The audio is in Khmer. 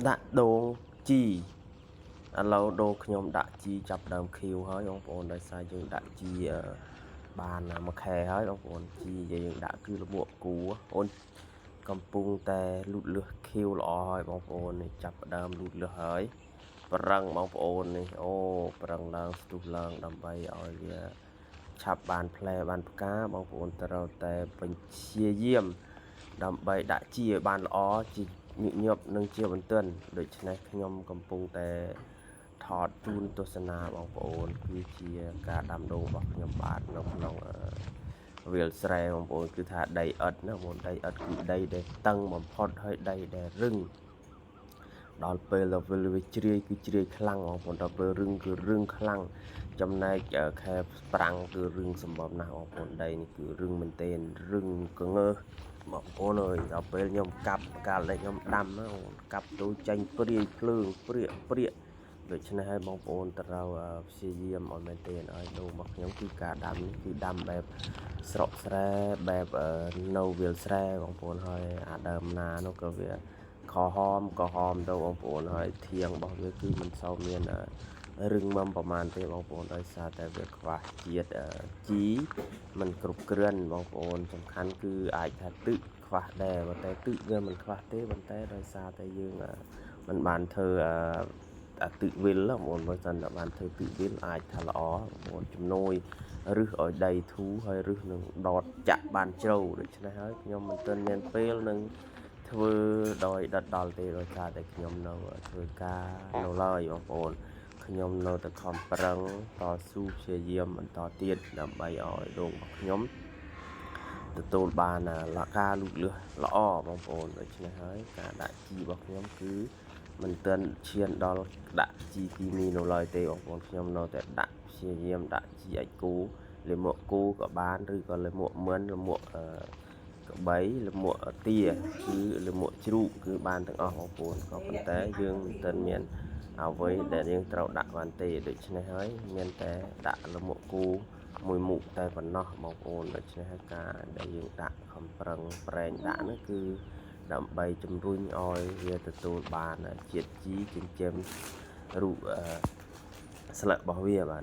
ដាក់ដូងជីឥឡូវដូងខ្ញុំដាក់ជីចាប់ដើមខៀវហើយបងប្អូនដោយសារយើងដាក់ជីបានមួយខែហើយបងប្អូនជីយើងដាក់គឺលក់គូអូនកំពុងតែលូតលាស់ខៀវល្អហើយបងប្អូននេះចាប់ដើមលូតលាស់ហើយប្រឹងបងប្អូននេះអូប្រឹងឡើងស្ទុះឡើងដើម្បីឲ្យវាឆាប់បានផ្លែបានផ្កាបងប្អូនត្រូវតែបញ្ជាយាមដើម្បីដាក់ជីឲ្យបានល្អជីញឹកញាប់និងជាបន្ទន់ដូច្នេះខ្ញុំកំពុងតែថតជូនទស្សនាបងប្អូនគឺជាការដាំដូងរបស់ខ្ញុំបាទនៅក្នុងវាលស្រែបងប្អូនគឺថាដីឥដ្ឋណាបងប្អូនដីឥដ្ឋគឺដីដែលតឹងបំផុតហើយដីដែលរឹងដល់ពេលដល់វាជ្រាយគឺជ្រាយខ្លាំងបងប្អូនដល់ពេលរឹងគឺរឹងខ្លាំងចំណែកខែប្រាំងគឺរឹងសម្បំណាស់បងប្អូនដីនេះគឺរឹងមែនទែនរឹងកងើសបងប្អូនអើយដល់ពេលខ្ញុំកាប់កាលដែលខ្ញុំដាំណាបងកាប់ទៅចាញ់ព្រាយភ្លើងព្រាកដូច្នេះហើយបងប្អូនត្រូវព្យាយាមឲ្យមែនទែនឲ្យដូងរបស់ខ្ញុំគឺការដាំនេះគឺដាំបែបស្រកស្រែបែបនៅវាលស្រែបងប្អូនហើយអាដើមណានោះក៏វាក្រហមទៅបងប្អូនហើយធាងរបស់វាគឺមិនសូវមានរឹងមាំប្រហែលទេបងប្អូនដោយសារតែវាខ្វះជាតិជីมันគ្រប់គ្រាន់បងប្អូនសំខាន់គឺអាចថាទឹកខ្វះដែរប៉ុន្តែទឹកវាមិនខ្វះទេប៉ុន្តែដោយសារតែយើងមិនបានធ្វើទឹកវិលបងប្អូនបើសិនតែបានធ្វើទឹកវិលអាចថាល្អបងប្អូនជំនួយរឹសឲ្យដីធូរហើយរឹសនឹងដតចាក់បានជ្រៅដូច្នេះហើយខ្ញុំមិនទាន់មានពេលនឹងធ្វើដោយដិតដល់ទេដោយសារតែខ្ញុំនៅធ្វើការនៅឡើយបងប្អូនខ្ញុំនៅតែខំប្រឹងតស៊ូព្យាយាមបន្តទៀតដើម្បីឲ្យដូងរបស់ខ្ញុំទទួលបានការលូតលាស់ល្អបងប្អូនដូច្នេះហើយការដាក់ជីរបស់ខ្ញុំគឺមិនទាន់ឈានដល់ដាក់ជីគីមីនៅឡើយទេបងប្អូនខ្ញុំនៅតែដាក់ព្យាយាមដាក់ជីអាចគូលាមកគូក៏បានឬក៏លាមកមិនលាមកក្បីលាមកទាគឺលាមកជ្រូកគឺបានទាំងអស់បងប្អូនក៏ប៉ុន្តែយើងមិនទាន់មានអ្វីដែលយើងត្រូវដាក់បានទេដូច្នេះហើយមានតែដាក់លាមកគូមួយមុខតែប៉ុណ្ណោះបងប្អូនដូច្នេះហើយការដែលយើងដាក់ខំប្រឹងប្រែងដាក់នោះគឺដើម្បីជំរុញឲ្យវាទទួលបានជាតិជីចិញ្ចឹមរូបស្លឹករបស់វាបាទ